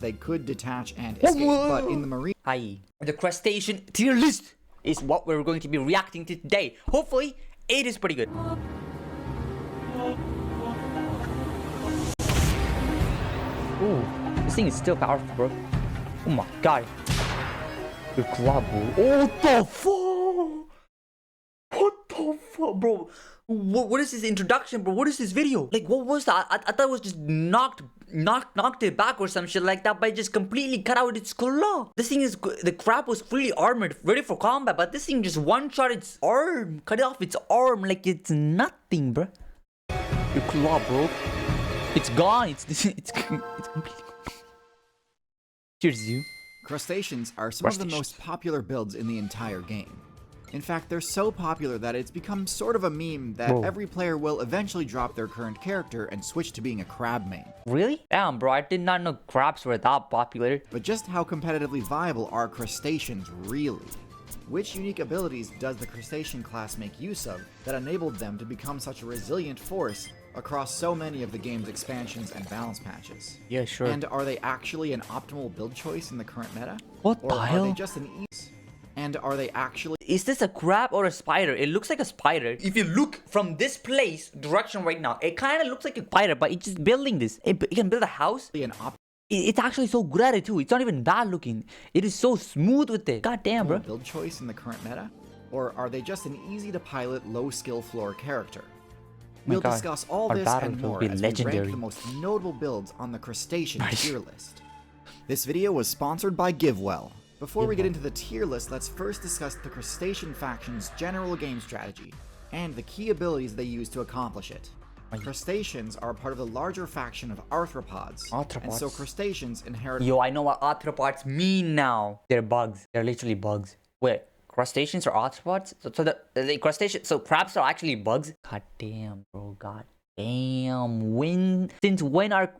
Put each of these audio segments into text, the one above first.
they could detach and escape, but in the marine... Hi. The crustacean tier list is what we're going to be reacting to today. Hopefully, it is pretty good. Ooh, this thing is still powerful, bro. Oh my god. The crab, bro. What the fuck? What the fuck, bro? What is this introduction, bro? What is this video? Like, what was that? I thought it was just knocked it back or some shit like that, but it just completely cut out its claw. This thing is, the crab was fully armored, ready for combat, but this thing just one-shot its arm, cut off its arm like it's nothing, bro. Your claw, bro. It's gone. It's completely. TierZoo. Crustaceans are some of the most popular builds in the entire game. In fact, they're so popular that it's become sort of a meme that every player will eventually drop their current character and switch to being a crab main. Really? Damn, bro, I did not know crabs were that popular. But just how competitively viable are crustaceans really? Which unique abilities does the crustacean class make use of that enabled them to become such a resilient force across so many of the game's expansions and balance patches? Yeah, sure. And are they actually an optimal build choice in the current meta? What the hell? Or are they just an ease? And are they actually... Is this a crab or a spider? It looks like a spider. If you look from this place direction right now, it kind of looks like a spider, but it's just building this. It can build a house. It's actually so good at it too. It's not even bad looking. It is so smooth with it. God damn, bro. Build choice in the current meta? Or are they just an easy to pilot, low skill floor character? We'll discuss all this and more as we rank the most notable builds on the Crustacean tier list. This video was sponsored by GiveWell. Before we get into the tier list, let's first discuss the Crustacean faction's general game strategy and the key abilities they use to accomplish it. Crustaceans are part of the larger faction of arthropods, and so crustaceans inherit... Yo, I know what arthropods mean now. They're bugs. They're literally bugs. Wait, crustaceans are arthropods? So the crustaceans... So crabs are actually bugs? God damn, bro. God damn. Since when are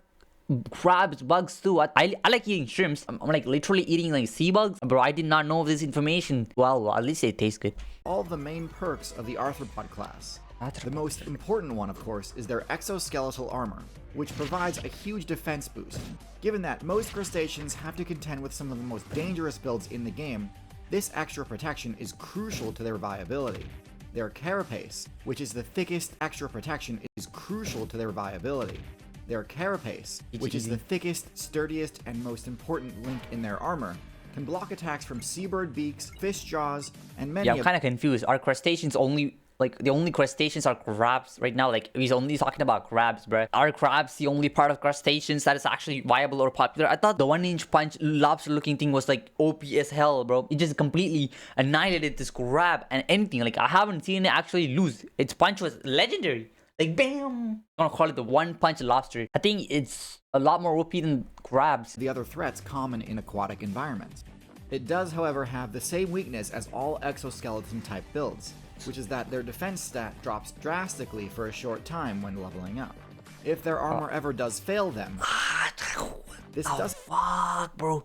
crabs bugs too? I like eating shrimps. I'm like literally eating like sea bugs. Bro, I did not know of this information. Well, at least it tastes good. All the main perks of the arthropod class. The most important one, of course, is their exoskeletal armor, which provides a huge defense boost. Given that most crustaceans have to contend with some of the most dangerous builds in the game, this extra protection is crucial to their viability. Their carapace, which is the thickest extra protection, is crucial to their viability. Their carapace, which is the thickest, sturdiest, and most important link in their armor, can block attacks from seabird beaks, fish jaws, and many... Yeah, I'm kind of confused. Are crustaceans only... Like, the only crustaceans are crabs right now? Like, he's only talking about crabs, bruh. Are crabs the only part of crustaceans that is actually viable or popular? I thought the 1-inch punch lobster-looking thing was, like, OP as hell, bro. It just completely annihilated this crab and anything. Like, I haven't seen it actually lose. Its punch was legendary. Like, bam! I'm gonna call it the 1-punch lobster. I think it's a lot more OP than crabs. The other threats common in aquatic environments. It does, however, have the same weakness as all exoskeleton-type builds, which is that their defense stat drops drastically for a short time when leveling up. If their armor ever does fail them, this does... Fuck, bro.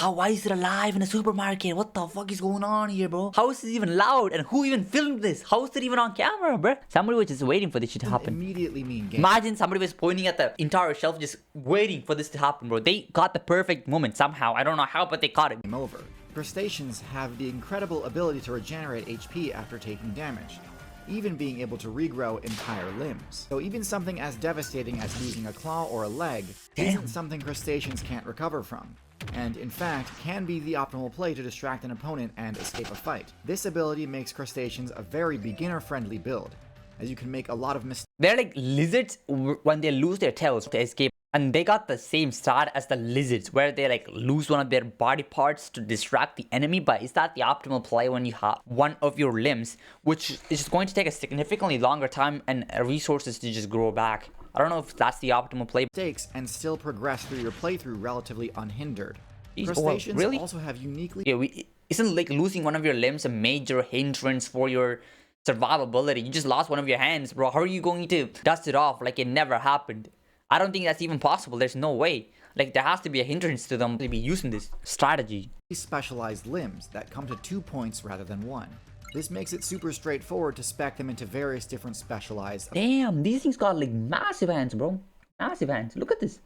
Why is it alive in a supermarket? What the fuck is going on here, bro? How is this even loud? And who even filmed this? How is it even on camera, bro? Somebody was just waiting for this shit to happen. Immediately mean game. Imagine somebody was pointing at the entire shelf just waiting for this to happen, bro. They got the perfect moment somehow. I don't know how, but they caught it. Game over. Crustaceans have the incredible ability to regenerate HP after taking damage, even being able to regrow entire limbs. So even something as devastating as losing a claw or a leg isn't something crustaceans can't recover from, and in fact can be the optimal play to distract an opponent and escape a fight. This ability makes crustaceans a very beginner-friendly build, as you can make a lot of mistakes. They're like lizards when they lose their tails to escape. And they got the same stat as the lizards, where they like lose one of their body parts to distract the enemy. But is that the optimal play when you have one of your limbs, which is going to take a significantly longer time and resources to just grow back? I don't know if that's the optimal play. Mistakes and still progress through your playthrough relatively unhindered. Crustaceans also have uniquely... Yeah, isn't like losing one of your limbs a major hindrance for your survivability? You just lost one of your hands, bro. How are you going to dust it off like it never happened? I don't think that's even possible. There's no way. Like, there has to be a hindrance to them to be using this strategy. Specialized limbs that come to 2 points rather than 1. This makes it super straightforward to spec them into various different specialized... Damn, these things got like massive hands, bro. Massive hands. Look at this.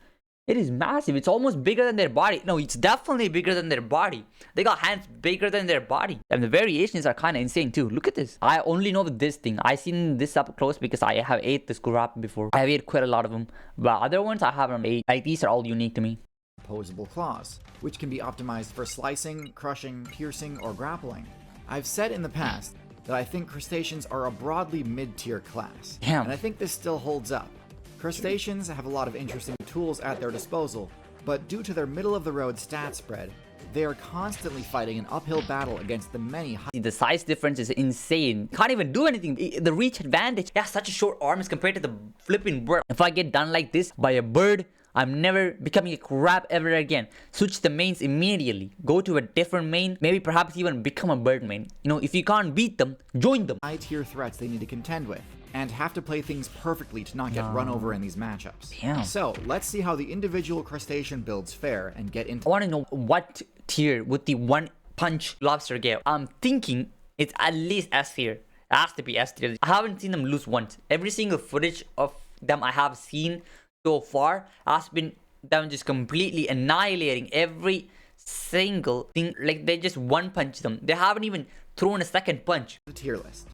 It is massive. It's almost bigger than their body. No, it's definitely bigger than their body. They got hands bigger than their body. And the variations are kind of insane too. Look at this. I only know this thing. I seen this up close because I have ate this crab before. I have ate quite a lot of them. But other ones I haven't ate. Like, these are all unique to me. Opposable claws, which can be optimized for slicing, crushing, piercing, or grappling. I've said in the past that I think crustaceans are a broadly mid-tier class. Damn. And I think this still holds up. Crustaceans have a lot of interesting tools at their disposal, but due to their middle-of-the-road stat spread, they are constantly fighting an uphill battle against the many The size difference is insane. Can't even do anything. The reach advantage. Yeah, such a short arm as compared to the flipping bird. If I get done like this by a bird, I'm never becoming a crab ever again. Switch the mains immediately. Go to a different main. Maybe perhaps even become a bird main. You know, if you can't beat them, join them. high-tier threats they need to contend with, and have to play things perfectly to not get run over in these matchups. Damn. So, let's see how the individual crustacean builds fare and get into I want to know what tier would the one punch lobster get. I'm thinking it's at least S tier. It has to be S tier. I haven't seen them lose once. Every single footage of them I have seen so far has been them just completely annihilating every single thing. Like, they just one punch them. They haven't even thrown a second punch. the tier list.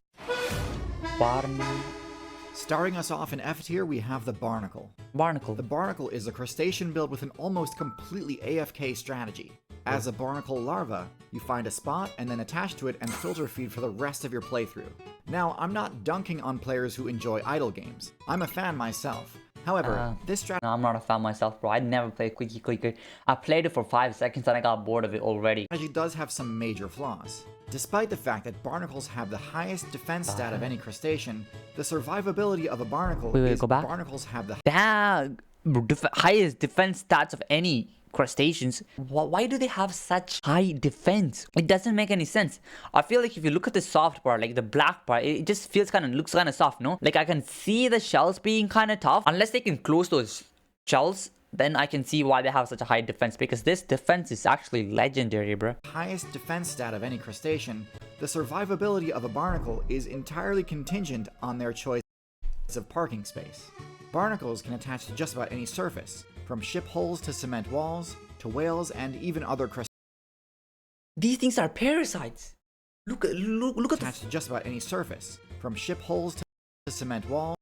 Barn Starting us off in F tier, we have the Barnacle. Barnacle. The Barnacle is a crustacean build with an almost completely AFK strategy. As a barnacle larva, you find a spot and then attach to it and filter feed for the rest of your playthrough. Now, I'm not dunking on players who enjoy idle games. I'm a fan myself. However, this strategy No, I'm not a fan myself, bro. I never played Quickie Clicker. I played it for 5 seconds and I got bored of it already. does have some major flaws. Despite the fact that barnacles have the highest defense stat of any crustacean, the survivability of a barnacle is go back. barnacles have the Damn, highest defense stats of any crustaceans. Why do they have such high defense? It doesn't make any sense. I feel like if you look at the soft part, like the black part, it just feels looks kind of soft, no? Like, I can see the shells being kind of tough. Unless they can close those shells, then I can see why they have such a high defense, because this defense is actually legendary, bro. highest defense stat of any crustacean, the survivability of a barnacle is entirely contingent on their choice of parking space. Barnacles can attach to just about any surface, from ship holes to cement walls, to whales and even other crustaceans. These things are parasites. Look at Attached to just about any surface, from ship holes to cement walls,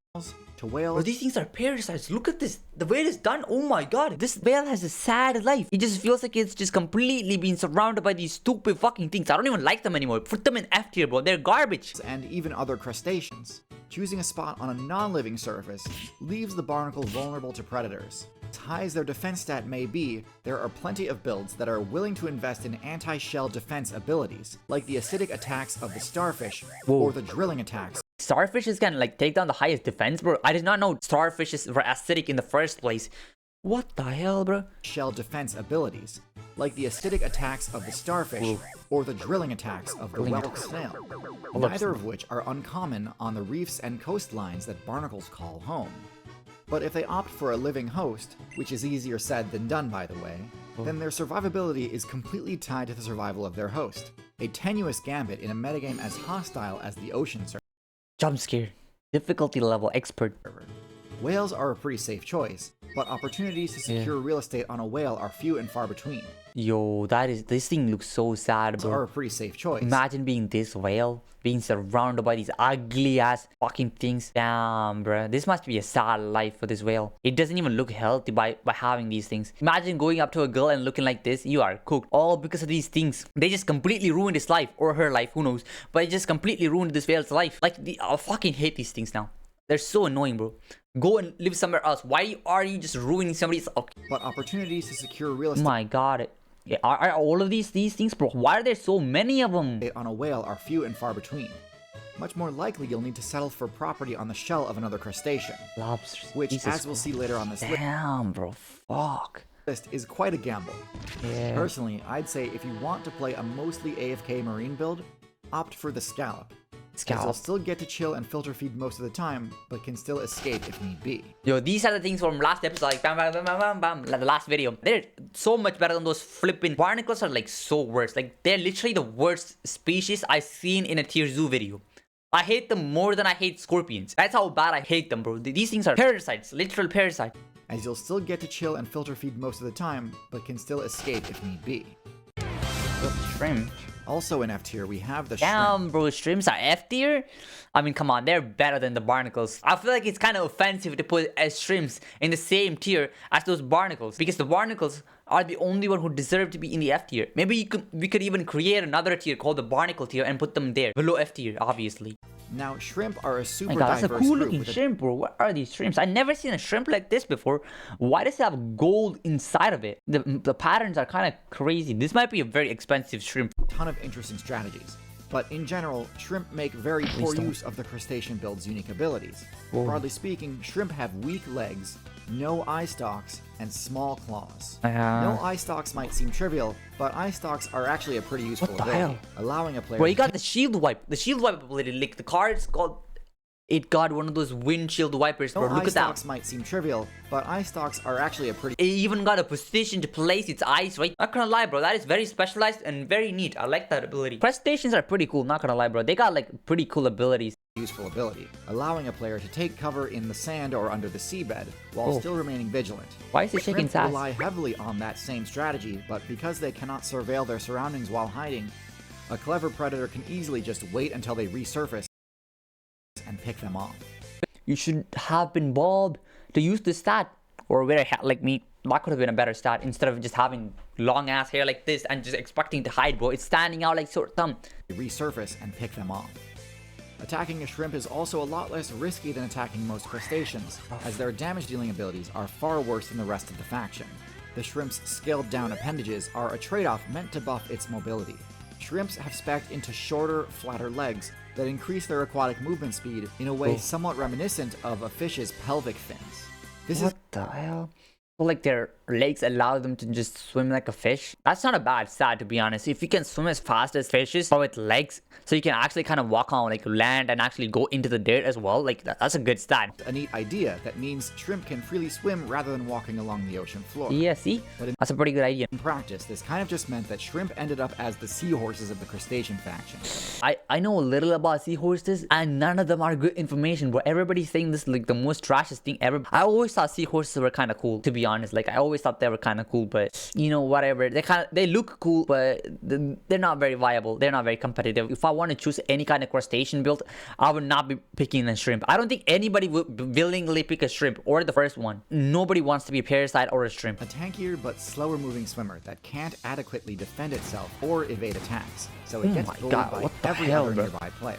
to whales. Bro, these things are parasites. Look at this. The way it's done. Oh my god. This whale has a sad life. It just feels like it's just completely being surrounded by these stupid fucking things. I don't even like them anymore. Put them in F tier, bro. They're garbage. And even other crustaceans. Choosing a spot on a non-living surface leaves the barnacle vulnerable to predators. As high as their defense stat may be, there are plenty of builds that are willing to invest in anti-shell defense abilities, like the acidic attacks of the starfish, or the drilling attacks. Starfishes can take down the highest defense, bro. I did not know starfishes were acidic in the first place. What the hell, bro? Shell defense abilities, like the acidic attacks of the starfish, or the drilling attacks of the whelk snail, neither of which are uncommon on the reefs and coastlines that barnacles call home. But if they opt for a living host, which is easier said than done by the way, then their survivability is completely tied to the survival of their host, a tenuous gambit in a metagame as hostile as the ocean server. Jump scare. Difficulty level expert. Whales are a pretty safe choice, but opportunities to secure real estate on a whale are few and far between. Yo, this thing looks so sad, bro. Are a pretty safe choice. Imagine being this whale, being surrounded by these ugly ass fucking things. Damn, bro. This must be a sad life for this whale. It doesn't even look healthy by having these things. Imagine going up to a girl and looking like this. You are cooked. All because of these things. They just completely ruined his life, or her life, who knows. But it just completely ruined this whale's life. I fucking hate these things now. They're so annoying, bro. Go and live somewhere else. Why are you just ruining somebody's... Okay. But opportunities to secure real estate... My god. Yeah, are all of these things, bro? Why are there so many of them? ...on a whale are few and far between. Much more likely you'll need to settle for property on the shell of another crustacean. Lobsters. Which, Jesus as we'll see later on this Damn, bro. Fuck. list, is quite a gamble. Yeah. Personally, I'd say if you want to play a mostly AFK marine build, opt for the Scallop. You'll still get to chill and filter feed most of the time, but can still escape if need be. Yo, these are the things from last episode, like bam, bam, bam, bam, bam, bam, like the last video. They're so much better than those flipping barnacles. Are like so worse. Like they're literally the worst species I've seen in a TierZoo video. I hate them more than I hate scorpions. That's how bad I hate them, bro. These things are parasites, literal parasites. as you'll still get to chill and filter feed most of the time, but can still escape if need be. Shrimp. Also in F tier, we have the Damn, shrimp. bro, shrimps are F tier? I mean, come on, they're better than the barnacles. I feel like it's kind of offensive to put as shrimps in the same tier as those barnacles, because the barnacles are the only one who deserve to be in the F tier. Maybe we could even create another tier called the barnacle tier and put them there, below F tier, obviously. Now, shrimp are a super My God, that's a diverse cool group. looking shrimp, bro. What are these shrimps? I've never seen a shrimp like this before. Why does it have gold inside of it? The patterns are kind of crazy. This might be a very expensive shrimp. Ton of interesting strategies. But in general, shrimp make very poor use of the crustacean build's unique abilities. Whoa. Broadly speaking, shrimp have weak legs, no eye stalks, and small claws. No eye stalks might seem trivial, but eye stalks are actually a pretty useful What the ability, hell? allowing a player Bro, to you got the shield wipe. The shield wipe ability, like the card's called... It got one of those windshield wipers, bro. No Look eye at that. stalks might seem trivial, but eye stalks are actually a pretty It even got a position to place its eyes, right? Not gonna lie, bro. That is very specialized and very neat. I like that ability. Crustaceans are pretty cool, not gonna lie, bro. They got like pretty cool abilities. useful ability, allowing a player to take cover in the sand or under the seabed, while still remaining vigilant. Why is it shaking Shrimp fast? rely heavily on that same strategy, but because they cannot surveil their surroundings while hiding, a clever predator can easily just wait until they resurface and pick them off. You should have been Bob to use this stat. Or wear a hat like me. That could have been a better stat instead of just having long ass hair like this and just expecting to hide, bro. It's standing out like short thumb. Resurface and pick them off. Attacking a shrimp is also a lot less risky than attacking most crustaceans, as their damage-dealing abilities are far worse than the rest of the faction. The shrimp's scaled-down appendages are a trade-off meant to buff its mobility. Shrimps have spec'd into shorter, flatter legs that increase their aquatic movement speed in a way somewhat reminiscent of a fish's pelvic fins. What the hell? So like their legs allow them to just swim like a fish? That's not a bad stat, to be honest. If you can swim as fast as fishes but with legs, so you can actually kind of walk on like land and actually go into the dirt as well, like that's a good stat. A neat idea that means shrimp can freely swim rather than walking along the ocean floor. Yeah, see? But in That's a pretty good idea. practice, this kind of just meant that shrimp ended up as the seahorses of the crustacean faction. I know a little about seahorses and none of them are good information, but everybody's saying this like the most trashiest thing ever. I always thought seahorses were kind of cool, to be honest. Like I always thought they were kind of cool, but you know, whatever. They look cool, but they're not very viable. They're not very competitive. If I want to choose any kind of crustacean build, I would not be picking a shrimp. I don't think anybody would willingly pick a shrimp or the first one. Nobody wants to be a parasite or a shrimp. A tankier but slower moving swimmer that can't adequately defend itself or evade attacks, so it gets my bullied God, by what the every hell, other bro? nearby player.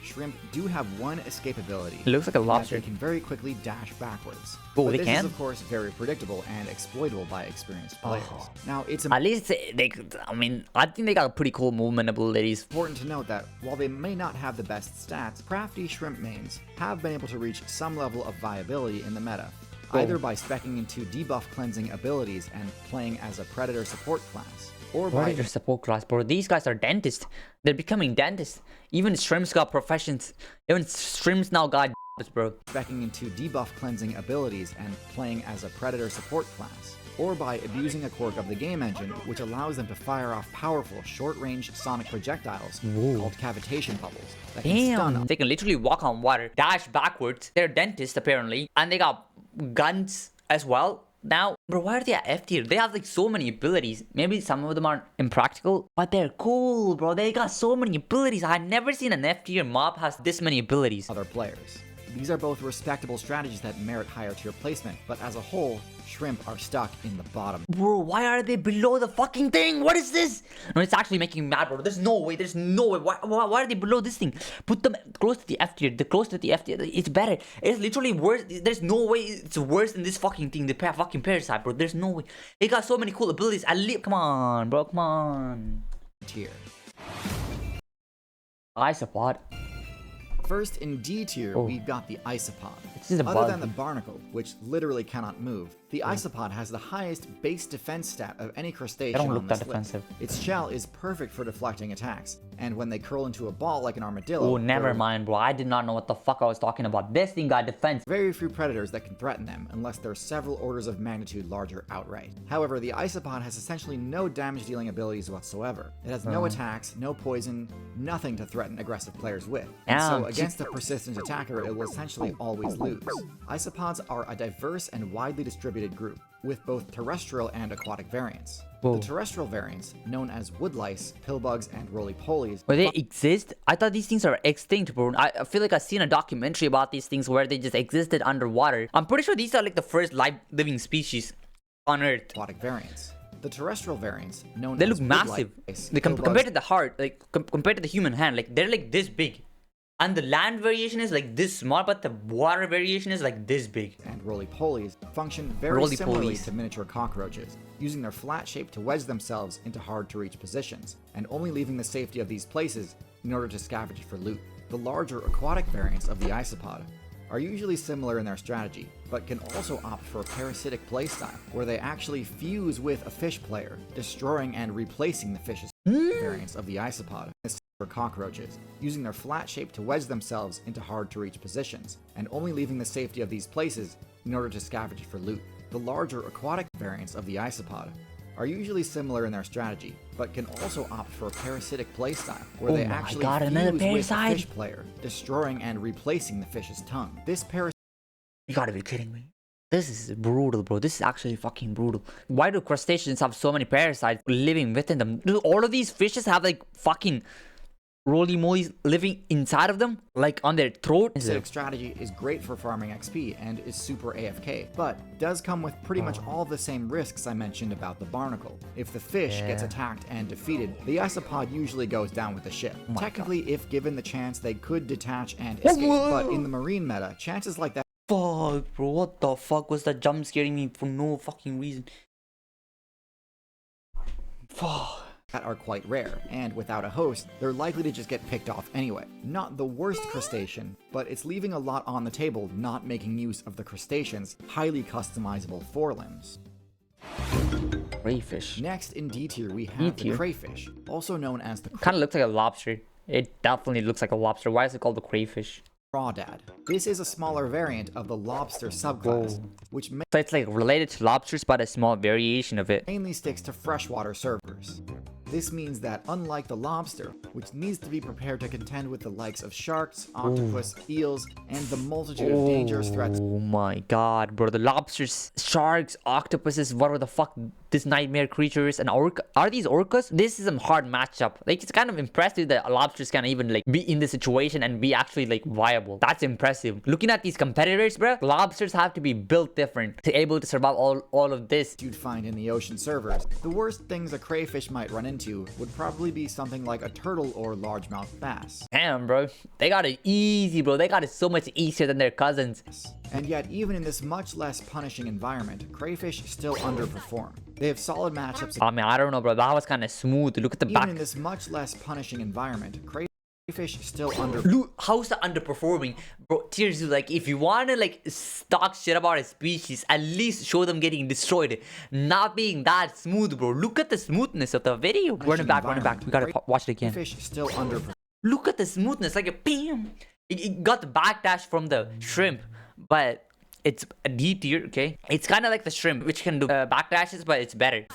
Shrimp do have one escape ability. It looks like a in that lobster. They can very quickly dash backwards. Oh, but they this can? is of course very predictable and exploitable by experienced players. Now it's At least they could, I mean, I think they got pretty cool movement abilities. important to note that while they may not have the best stats, crafty shrimp mains have been able to reach some level of viability in the meta, either by speccing into debuff cleansing abilities and playing as a predator support class, or by Predator support class, bro. These guys are dentists. They're becoming dentists. Even shrimps got professions. Even shrimps now got jobs, bro. speccing into debuff cleansing abilities and playing as a predator support class, or by abusing a quirk of the game engine which allows them to fire off powerful short-range sonic projectiles called cavitation bubbles that can stun. They can literally walk on water, dash backwards. They're dentists apparently, and they got guns as well. Now, bro, why are they at F tier? They have like so many abilities. Maybe some of them aren't impractical, but they're cool, bro. They got so many abilities. I've never seen an F tier mob has this many abilities. Other players. These are both respectable strategies that merit higher tier placement, but as a whole, shrimp are stuck in the bottom. Bro, why are they below the fucking thing? What is this? No, it's actually making me mad, bro. There's no way. There's no way. Why are they below this thing? Put them close to the F tier. The close to the F tier, it's better. It's literally worse. There's no way it's worse than this fucking thing. The fucking parasite, bro. There's no way. They got so many cool abilities. Come on, bro. Come on. Tier. Isopod. First, in D tier, we've got the isopod. It's just a Other bug. than the barnacle, which literally cannot move, The isopod has the highest base defense stat of any They crustacean don't on look that this list. defensive. Its shell is perfect for deflecting attacks, and when they curl into a ball like an armadillo, Oh, never mind, bro. I did not know what the fuck I was talking about. This thing got defense. very few predators that can threaten them unless they're several orders of magnitude larger outright. However, the isopod has essentially no damage-dealing abilities whatsoever. It has no attacks, no poison, nothing to threaten aggressive players with. And so against a persistent attacker, it will essentially always lose. Isopods are a diverse and widely distributed group, with both terrestrial and aquatic variants. Whoa. The terrestrial variants, known as woodlice, pillbugs, and roly-polies, Where they exist? I thought these things are extinct, bro. I feel like I've seen a documentary about these things where they just existed underwater. I'm pretty sure these are like the first living species on Earth. aquatic variants. The terrestrial variants, known They as look massive. woodlice, They pillbugs, compared to the heart, like compared to the human hand, like they're like this big. And the land variation is like this small, but the water variation is like this big. and roly-polies function very similarly to miniature cockroaches, using their flat shape to wedge themselves into hard-to-reach positions, and only leaving the safety of these places in order to scavenge for loot. The larger aquatic variants of the isopod are usually similar in their strategy, but can also opt for a parasitic playstyle, where they actually fuse with a fish player, destroying and replacing the fish's variants of the isopod for cockroaches, using their flat shape to wedge themselves into hard-to-reach positions, and only leaving the safety of these places in order to scavenge for loot. The larger aquatic variants of the isopod are usually similar in their strategy, but can also opt for a parasitic playstyle, where they actually fuse with a fish player, destroying and replacing the fish's tongue. This You gotta be kidding me. This is brutal, bro. This is actually fucking brutal. Why do crustaceans have so many parasites living within them? Do all of these fishes have like fucking roly-molies living inside of them? Like on their throat? parasitic strategy is great for farming XP and is super AFK, but does come with pretty much all the same risks I mentioned about the barnacle. If the fish gets attacked and defeated, the isopod usually goes down with the ship. Technically, if given the chance, they could detach and escape, but in the marine meta, chances like that Fuck, bro. What the fuck was that jump scaring me for no fucking reason? Fuck. are quite rare, and without a host, they're likely to just get picked off anyway. Not the worst crustacean, but it's leaving a lot on the table not making use of the crustacean's highly customizable forelimbs. Crayfish. Next in D tier we have the crayfish, also known as the Kind of looks like a lobster. It definitely looks like a lobster. Why is it called the crayfish? crawdad. This is a smaller variant of the lobster subclass, which So it's like related to lobsters, but a small variation of it. mainly sticks to freshwater servers. This means that unlike the lobster, which needs to be prepared to contend with the likes of sharks, octopus, eels, and the multitude of dangerous threats Oh my god, bro. The lobsters, sharks, octopuses, whatever the fuck this nightmare creatures, and are these orcas? This is a hard matchup. Like, it's kind of impressive that lobsters can even like be in this situation and be actually like viable. That's impressive. Looking at these competitors, bro, lobsters have to be built different to able to survive all of this. you'd find in the ocean servers. The worst things a crayfish might run into would probably be something like a turtle or largemouth bass. Damn, bro. They got it easy, bro. They got it so much easier than their cousins. And yet, even in this much less punishing environment, crayfish still underperform. They have solid matchups. I mean, I don't know, bro. That was kind of smooth. Look at the Even back. in this much less punishing environment, crayfish still Look, how's the underperforming? Bro, TierZoo, like, if you want to, like, talk shit about a species, at least show them getting destroyed. Not being that smooth, bro. Look at the smoothness of the video. Running back. We gotta watch it again. Crayfish still underperform. Look at the smoothness. Like, a bam. It got the backdash from the shrimp, but it's a D tier, okay? It's kind of like the shrimp, which can do backdashes, but it's better.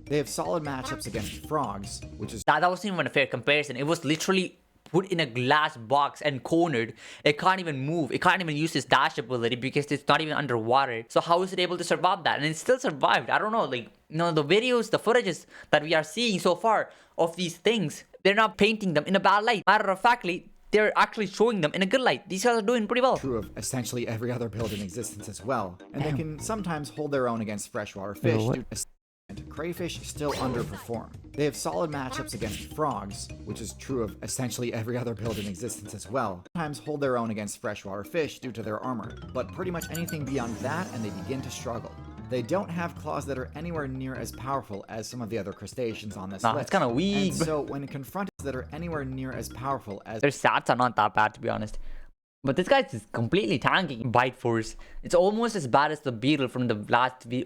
They have solid matchups against frogs, which is That wasn't even a fair comparison. It was literally put in a glass box and cornered. It can't even move. It can't even use its dash ability because it's not even underwater. So how is it able to survive that? And it still survived. I don't know, like, you know, the videos, the footages that we are seeing so far of these things, they're not painting them in a bad light. Matter of factly, they're actually showing them in a good light. These guys are doing pretty well. true of essentially every other build in existence as well, and they can sometimes hold their own against freshwater fish. And crayfish still underperform. They have solid matchups against frogs, which is true of essentially every other build in existence as well. Sometimes hold their own against freshwater fish due to their armor, but pretty much anything beyond that and they begin to struggle. They don't have claws that are anywhere near as powerful as some of the other crustaceans on this list. It's kind of weak. And so when confronted that are anywhere near as powerful as Their stats are not that bad, to be honest. But this guy's just completely tanking bite force. It's almost as bad as the beetle from the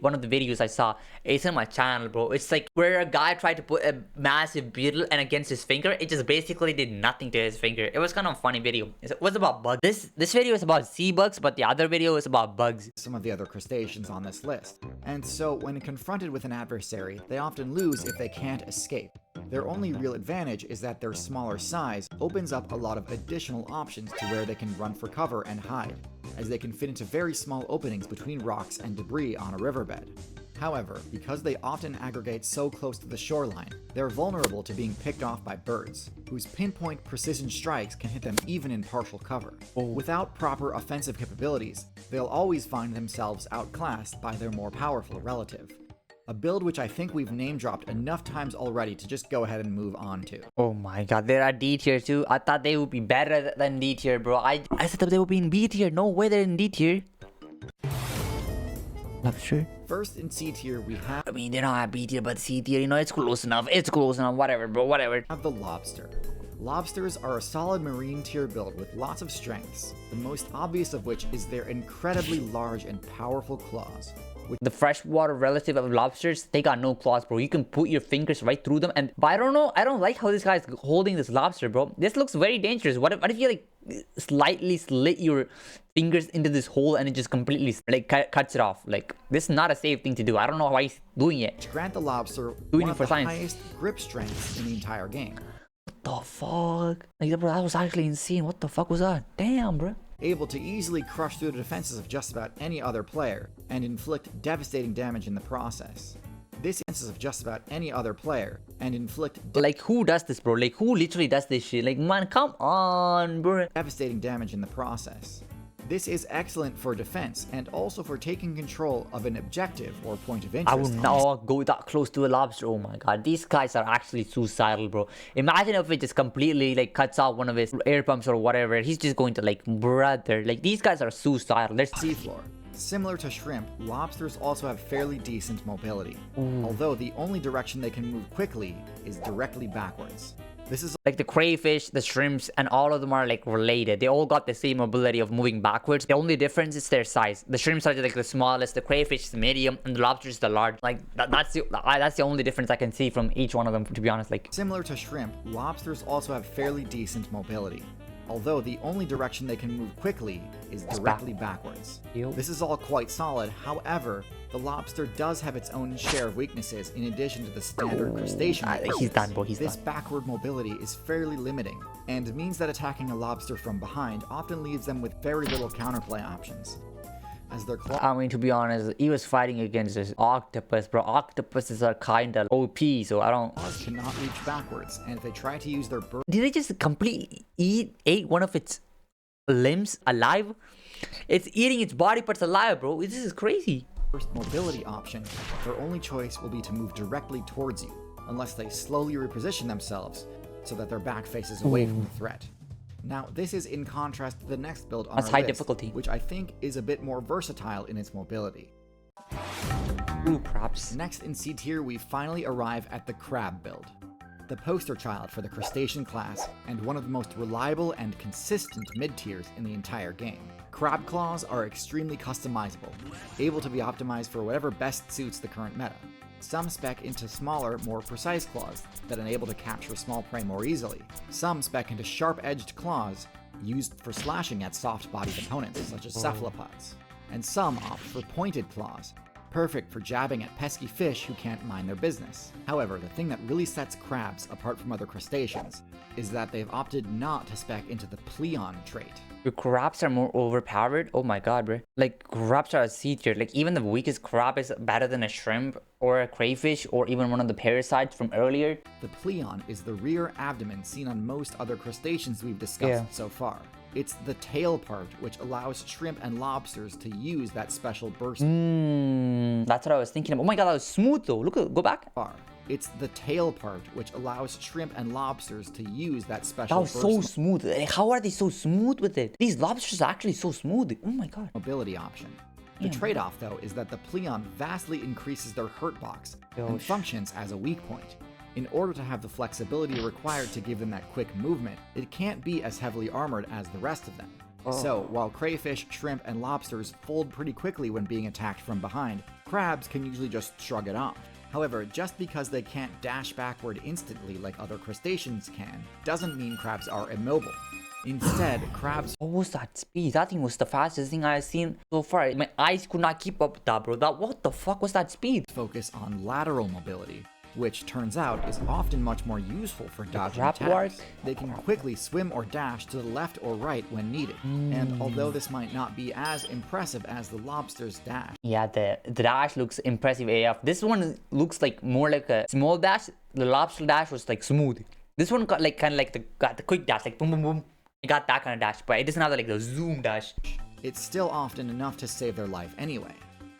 one of the videos I saw. It's on my channel, bro. It's like where a guy tried to put a massive beetle and against his finger, it just basically did nothing to his finger. It was kind of a funny video. It was about bugs. This video is about sea bugs, but the other video is about bugs. Some of the other crustaceans on this list. And so when confronted with an adversary, they often lose if they can't escape. Their only real advantage is that their smaller size opens up a lot of additional options to where they can run for cover and hide, as they can fit into very small openings between rocks and debris on a riverbed. However, because they often aggregate so close to the shoreline, they're vulnerable to being picked off by birds, whose pinpoint precision strikes can hit them even in partial cover. Without proper offensive capabilities, they'll always find themselves outclassed by their more powerful relative. A build which I think we've name-dropped enough times already to just go ahead and move on to. Oh my god, they're at D tier too. I thought they would be better than D tier, bro. I thought they would be in B tier. No way they're in D tier. Lobster. First in C tier we have... I mean, they're not at B tier, but C tier, you know, it's close enough. It's close enough. Whatever, bro. Whatever. The lobster. Lobsters are a solid marine tier build with lots of strengths, the most obvious of which is their incredibly large and powerful claws. The freshwater relative of lobsters, they got no claws, bro. You can put your fingers right through them. But I don't know. I don't like how this guy's holding this lobster, bro. This looks very dangerous. What if you like slightly slit your fingers into this hole and it just completely like cuts it off? Like, this is not a safe thing to do. I don't know why he's doing it. Grant the lobster Doing one it of for the science. highest grip strengths in the entire game. What the fuck? Like, bro, that was actually insane. What the fuck was that? Damn, bro. Able to easily crush through the defenses of just about any other player, and inflict devastating damage in the process. This is of just about any other player, and inflict like, who does this, bro? Like, who literally does this shit? Like, man, come on, bro. Devastating damage in the process. This is excellent for defense, and also for taking control of an objective or point of interest. I would not go that close to a lobster. Oh my god, these guys are actually suicidal, bro. Imagine if it just completely like cuts out one of his air pumps or whatever. He's just going to like, brother. Like, these guys are suicidal. They're seafloor. Similar to shrimp, lobsters also have fairly decent mobility, although the only direction they can move quickly is directly backwards. This is like the crayfish, the shrimps, and all of them are like related. They all got the same ability of moving backwards. The only difference is their size. The shrimps are like the smallest, the crayfish is the medium, and the lobster is the large. Like that's the only difference I can see from each one of them, to be honest. Like, similar to shrimp, lobsters also have fairly decent mobility, although the only direction they can move quickly is directly backwards. This is all quite solid. However, the lobster does have its own share of weaknesses in addition to the standard crustacean. He's done, bro. He's This done. backward mobility is fairly limiting, and means that attacking a lobster from behind often leaves them with very little counterplay options. As their claws I mean, to be honest, he was fighting against this octopus, bro. Octopuses are kinda OP, so I don't... cannot reach backwards, and if they try to use their burst Did they just completely ate one of its limbs alive? It's eating its body parts alive, bro. This is crazy. mobility option, their only choice will be to move directly towards you, unless they slowly reposition themselves so that their back faces away from the threat. Now, this is in contrast to the next build on That's our high list, difficulty. which I think is a bit more versatile in its mobility. Ooh, props. Next in C tier, we finally arrive at the crab build. The poster child for the crustacean class, and one of the most reliable and consistent mid-tiers in the entire game. Crab claws are extremely customizable, able to be optimized for whatever best suits the current meta. Some spec into smaller, more precise claws that enable to capture small prey more easily. Some spec into sharp-edged claws used for slashing at soft-bodied opponents, such as cephalopods. And some opt for pointed claws, perfect for jabbing at pesky fish who can't mind their business. However, the thing that really sets crabs apart from other crustaceans is that they've opted not to spec into the pleon trait. Your crabs are more overpowered? Oh my god, bro. Like, crabs are a C tier. Like, even the weakest crab is better than a shrimp or a crayfish or even one of the parasites from earlier. The pleon is the rear abdomen seen on most other crustaceans we've discussed so far. It's the tail part which allows shrimp and lobsters to use that special burst. That's what I was thinking of. Oh my god, that was smooth though. Look, go back. It's the tail part which allows shrimp and lobsters to use that That special was so smooth. Like, how are they so smooth with it? These lobsters are actually so smooth. Oh my god. mobility option. The trade-off, though, is that the pleon vastly increases their hurt box and functions as a weak point. In order to have the flexibility required to give them that quick movement, it can't be as heavily armored as the rest of them. So, while crayfish, shrimp, and lobsters fold pretty quickly when being attacked from behind, crabs can usually just shrug it off. However, just because they can't dash backward instantly like other crustaceans can, doesn't mean crabs are immobile. Instead, crabs... What was that speed? That thing was the fastest thing I've seen so far. My eyes could not keep up with that, bro. What the fuck was that speed? focus on lateral mobility, which turns out is often much more useful for dodging crab attacks. work? They can quickly swim or dash to the left or right when needed, and although this might not be as impressive as the lobster's dash, Yeah, the dash looks impressive AF. This one looks like more like a small dash. The lobster dash was like smooth. This one got like kind of like got the quick dash, like boom boom boom. It got that kind of dash, but it doesn't have like the zoom dash. it's still often enough to save their life anyway.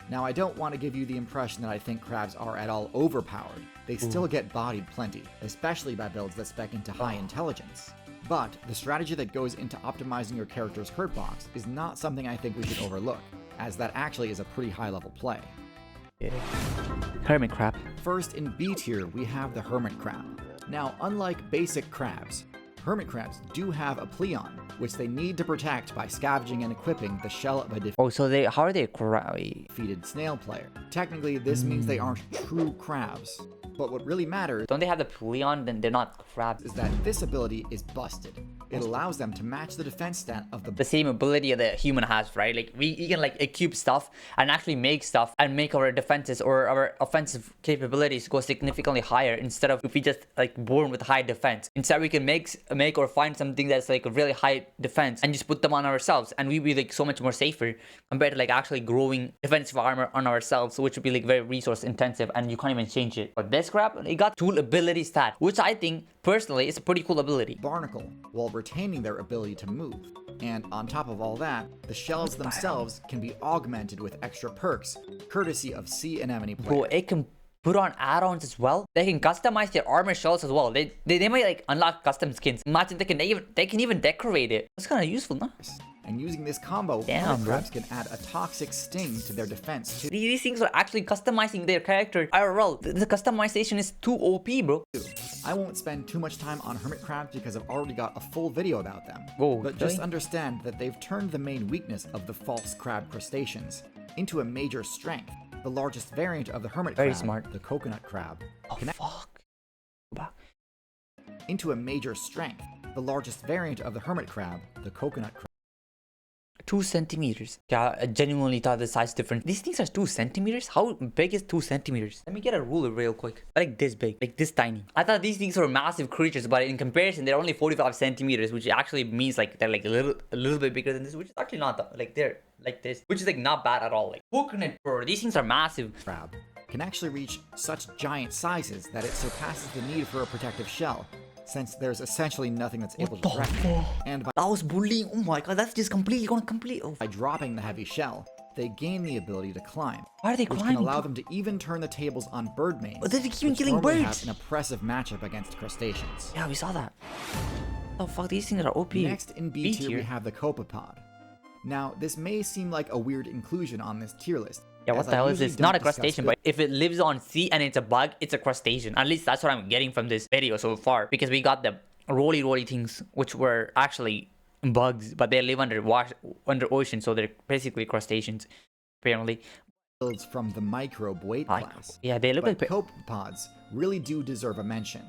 Now, I don't want to give you the impression that I think crabs are at all overpowered. They still get bodied plenty, especially by builds that spec into high intelligence. But the strategy that goes into optimizing your character's hurt box is not something I think we should overlook, as that actually is a pretty high level play. Hermit crab. First, in B tier, we have the hermit crab. Now, unlike basic crabs, hermit crabs do have a pleon, which they need to protect by scavenging and equipping the shell of a Oh, so how are they crabby? defeated snail player. Technically, this means they aren't true crabs, but what really matters Don't they have the pleon? Then they're not crabs. is that this ability is busted. It allows them to match the defense stat of The same ability that a human has, right? Like we can like equip stuff and actually make stuff and make our defenses or our offensive capabilities go significantly higher instead of if we just like born with high defense. Instead we can make or find something that's like a really high defense and just put them on ourselves, and we'd be like so much more safer compared to like actually growing defensive armor on ourselves, which would be like very resource intensive and you can't even change it. But this crap, it got tool ability stat, which I think personally is a pretty cool ability. barnacle while retaining their ability to move. And on top of all that, the shells themselves can be augmented with extra perks, courtesy of sea anemone Bro, players. it can put on add-ons as well. They can customize their armor shells as well. They might like unlock custom skins. Imagine they can even decorate it. That's kind of useful, no? And using this combo, Damn, hermit bro. crabs can add a toxic sting to their defense too. These things are actually customizing their character IRL. The customization is too OP, bro. I won't spend too much time on hermit crabs because I've already got a full video about them. Oh, but really? just understand that they've turned the main weakness of the false crab crustaceans into a major strength. The largest variant of the hermit Very crab, smart. the coconut crab, Oh, fuck. Go back. into a major strength. The largest variant of the hermit crab, the coconut crab, 2 centimeters. Yeah, I genuinely thought the size different. These things are 2 centimeters? How big is 2 centimeters? Let me get a ruler real quick. Like this big, like this tiny. I thought these things were massive creatures, but in comparison, they're only 45 centimeters, which actually means like they're like a little bit bigger than this, which is actually not that, like they're like this, which is like not bad at all. Like coconut, bro, these things are massive. crab can actually reach such giant sizes that it surpasses the need for a protective shell, since there's essentially nothing that's able to threaten it. And That was bullying. Oh my god, that's just completely gonna complete. Oh, by dropping the heavy shell, they gain the ability to climb, why are they which climbing? can allow them to even turn the tables on bird mains, But they keep which killing normally birds. have an oppressive matchup against crustaceans. Yeah, we saw that. Oh fuck, these things are OP. Next in B tier, we have the copepod. Now, this may seem like a weird inclusion on this tier list. Yeah, what as the I hell is usually this? Not a don't discuss crustacean, but if it lives on sea and it's a bug, it's a crustacean. At least that's what I'm getting from this video so far. Because we got the roly things, which were actually bugs, but they live under ocean, so they're basically crustaceans, apparently. builds from the microbe weight class. Yeah, they look But like... copepods really do deserve a mention,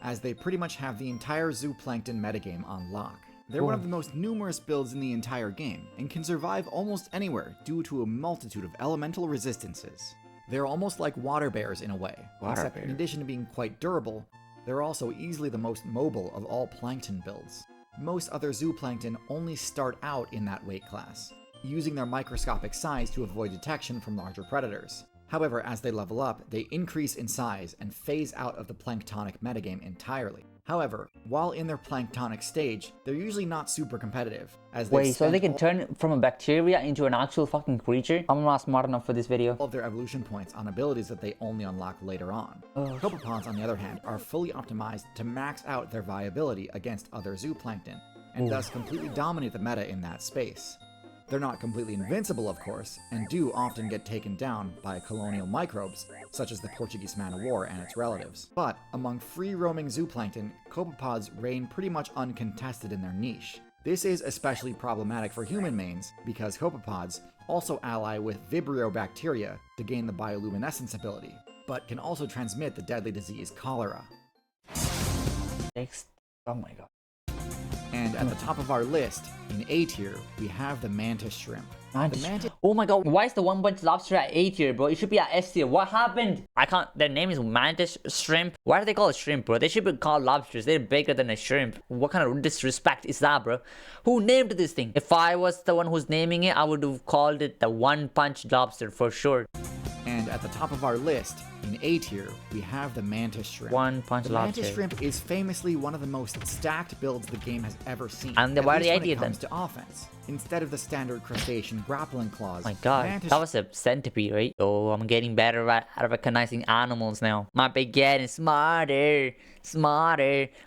as they pretty much have the entire zooplankton metagame on lock. They're one of the most numerous builds in the entire game, and can survive almost anywhere due to a multitude of elemental resistances. They're almost like water bears in a way, except in addition to being quite durable, they're also easily the most mobile of all plankton builds. Most other zooplankton only start out in that weight class, using their microscopic size to avoid detection from larger predators. However, as they level up, they increase in size and phase out of the planktonic metagame entirely. However, while in their planktonic stage, they're usually not super competitive, as they Wait, so they can turn from a bacteria into an actual fucking creature? I'm not smart enough for this video. all of their evolution points on abilities that they only unlock later on. Ugh. Copepods, on the other hand, are fully optimized to max out their viability against other zooplankton, and thus completely dominate the meta in that space. They're not completely invincible, of course, and do often get taken down by colonial microbes, such as the Portuguese man-o-war and its relatives. But among free-roaming zooplankton, copepods reign pretty much uncontested in their niche. This is especially problematic for human mains because copepods also ally with Vibrio bacteria to gain the bioluminescence ability, but can also transmit the deadly disease cholera. Next. Oh my god. And at the top of our list, in A tier, we have the mantis shrimp. Oh my god, why is the one bunch lobster at A tier, bro? It should be at S tier. What happened? I can't. Their name is mantis shrimp. Why do they call it shrimp, bro? They should be called lobsters. They're bigger than a shrimp. What kind of disrespect is that, bro? Who named this thing? If I was the one who's naming it, I would have called it the one punch lobster for sure. And at the top of our list, in A tier, we have the mantis shrimp. One punch The lobster. mantis shrimp is famously one of the most stacked builds the game has ever seen. And at why least the when idea it comes to offense. Instead of the standard crustacean grappling claws, My god, mantis that was a centipede, right? Oh, I'm getting better at recognizing animals now. Might be getting smarter.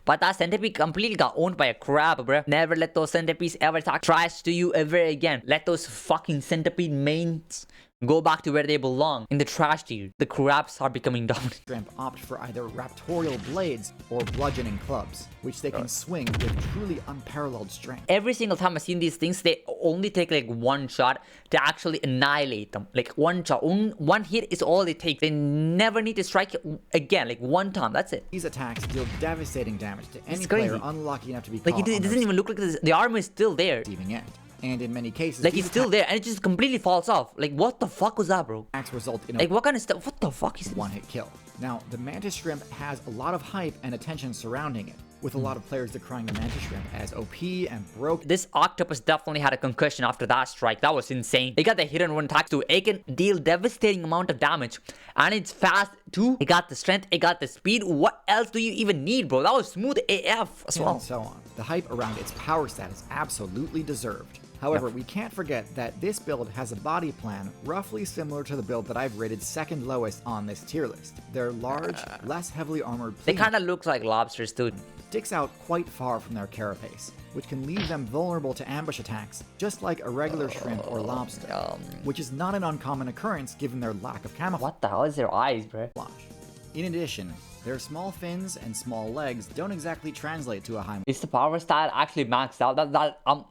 But that centipede completely got owned by a crab, bro. Never let those centipedes ever talk trash to you ever again. Let those fucking centipede mains go back to where they belong, in the trash tier. The crabs are becoming dominant. shrimp opt for either raptorial blades or bludgeoning clubs, which they can swing with truly unparalleled strength. Every single time I've seen these things, they only take like one shot to actually annihilate them. Like one shot, one hit is all they take. They never need to strike again, like one time, that's it. These attacks deal devastating damage to any It's crazy. player unlucky enough to be Like caught it on doesn't their even look like this. The armor is still there. receiving end. And in many cases, Like these it's still there and it just completely falls off. Like what the fuck was that, bro? attacks result in a Like what kind of stuff? What the fuck is this? one-hit kill. Now, the mantis shrimp has a lot of hype and attention surrounding it, with a lot of players decrying the mantis shrimp as OP and broke. This octopus definitely had a concussion after that strike. That was insane. It got the hit and run attack too. It can deal devastating amount of damage. And it's fast too. It got the strength. It got the speed. What else do you even need, bro? That was smooth AF as And well. so on. The hype around its power stat is absolutely deserved. However, we can't forget that this build has a body plan roughly similar to the build that I've rated second lowest on this tier list. Their large, less heavily armored They plea kind of look like lobsters, dude. sticks out quite far from their carapace, which can leave them vulnerable to ambush attacks, just like a regular shrimp or lobster, which is not an uncommon occurrence given their lack of camouflage. What the hell is their eyes, bro? In addition, their small fins and small legs don't exactly translate to a high Is the power stat actually maxed out?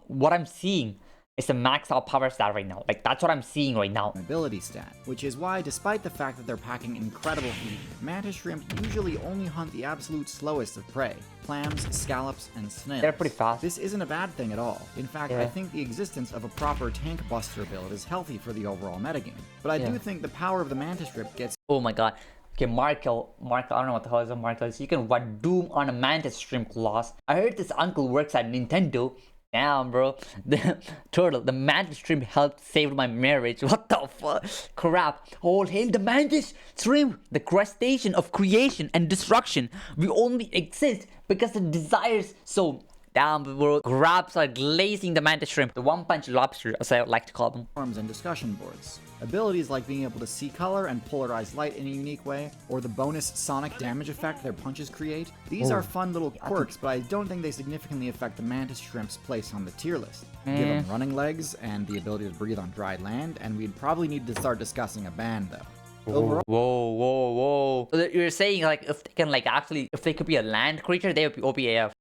What I'm seeing is a maxed out power stat right now. Like that's what I'm seeing right now. mobility stat, which is why, despite the fact that they're packing incredible heat, mantis shrimp usually only hunt the absolute slowest of prey: clams, scallops, and snails. They're pretty fast. This isn't a bad thing at all. In fact, I think the existence of a proper tank buster build is healthy for the overall metagame. But I do think the power of the mantis shrimp gets Oh my god. Okay, Markel, I don't know what the hell is a Markel. So you can run Doom on a mantis shrimp claws. I heard this uncle works at Nintendo. Damn, bro. The turtle, the mantis shrimp helped save my marriage. What the fuck? Crap. All hail the mantis shrimp, the crustacean of creation and destruction. We only exist because it desires so. Damn, bro. Crabs are glazing the mantis shrimp. The one punch lobster, as I like to call them. forums and discussion boards. Abilities like being able to see color and polarize light in a unique way, or the bonus sonic damage effect their punches create. These are fun little quirks, but I don't think they significantly affect the mantis shrimp's place on the tier list. Give them running legs and the ability to breathe on dry land, and we'd probably need to start discussing a ban though. Overall, Whoa. So you're saying like if they can like actually, if they could be a land creature, they would be OPAF.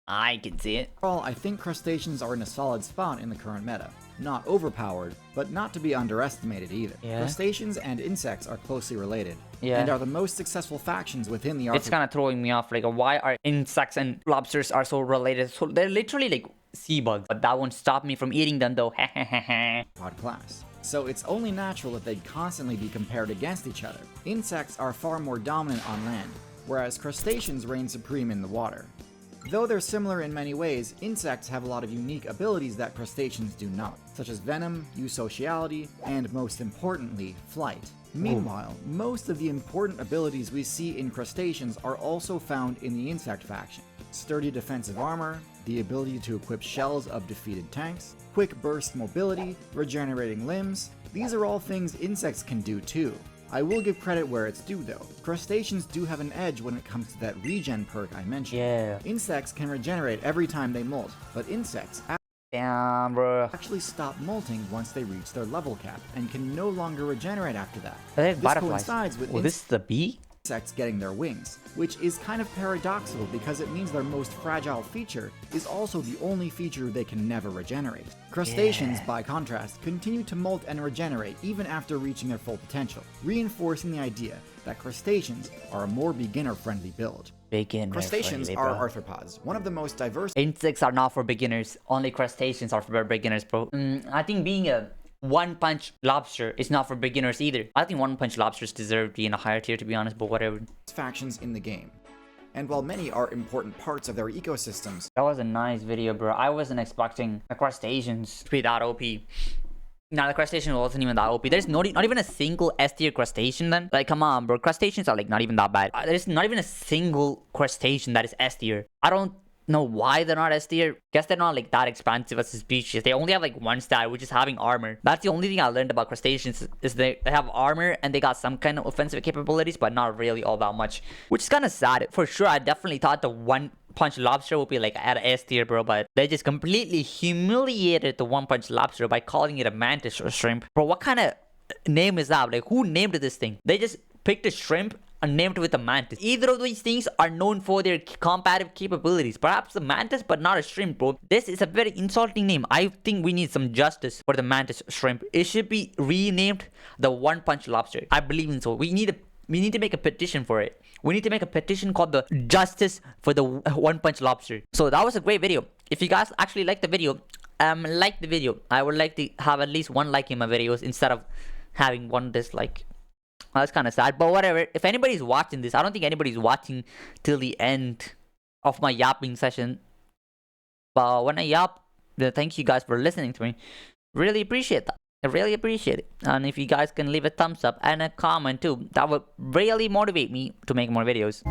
I can see it. I think crustaceans are in a solid spot in the current meta. Not overpowered, but not to be underestimated either. Crustaceans and insects are closely related, and are the most successful factions within the It's kind of throwing me off. Like, why are insects and lobsters are so related? So they're literally like sea bugs. But that won't stop me from eating them though. pod class. So it's only natural that they'd constantly be compared against each other. Insects are far more dominant on land, whereas crustaceans reign supreme in the water. Though they're similar in many ways, insects have a lot of unique abilities that crustaceans do not, such as venom, eusociality, and most importantly, flight. Meanwhile, most of the important abilities we see in crustaceans are also found in the insect faction. Sturdy defensive armor, the ability to equip shells of defeated tanks, quick burst mobility, regenerating limbs. These are all things insects can do too. I will give credit where it's due though. Crustaceans do have an edge when it comes to that regen perk I mentioned. Insects can regenerate every time they molt, but insects Damn, bro. actually stop molting once they reach their level cap and can no longer regenerate after that. Are they This butterflies? coincides with Oh, this is the bee? insects getting their wings, which is kind of paradoxical because it means their most fragile feature is also the only feature they can never regenerate. Crustaceans, by contrast, continue to molt and regenerate even after reaching their full potential, reinforcing the idea that crustaceans are a more beginner-friendly build. Crustaceans are arthropods, one of the most diverse. Insects are not for beginners. Only crustaceans are for beginners, bro. I think being a one-punch lobster is not for beginners either. I think one-punch lobsters deserve to be in a higher tier, to be honest, but whatever. Factions in the game. And while many are important parts of their ecosystems, that was a nice video, bro. I wasn't expecting the crustaceans to be that OP. Now the crustacean wasn't even that OP. There's not even a single S tier crustacean then. Like, come on, bro. Crustaceans are like not even that bad. There's not even a single crustacean that is S tier. I don't know why they're not S tier. Guess they're not like that expansive as a species. They only have like one stat, which is having armor. That's the only thing I learned about crustaceans is they have armor and they got some kind of offensive capabilities, but not really all that much. Which is kind of sad. For sure, I definitely thought the one-punch lobster would be like at S tier, bro, but they just completely humiliated the one-punch lobster by calling it a mantis or shrimp. Bro, what kind of name is that? Like, who named this thing? They just picked a shrimp and named it with a mantis. Either of these things are known for their combative capabilities. Perhaps the mantis, but not a shrimp, bro. This is a very insulting name. I think we need some justice for the mantis shrimp. It should be renamed the one-punch lobster. I believe in so. We need to make a petition for it. We need to make a petition called the Justice for the One-Punch Lobster. So that was a great video. If you guys actually like the video, I would like to have at least one like in my videos instead of having one dislike. That's kind of sad, but whatever. If anybody's watching this, I don't think anybody's watching till the end of my yapping session. But when I yap, then thank you guys for listening to me. Really appreciate that. I really appreciate it. And if you guys can leave a thumbs up and a comment too, that would really motivate me to make more videos.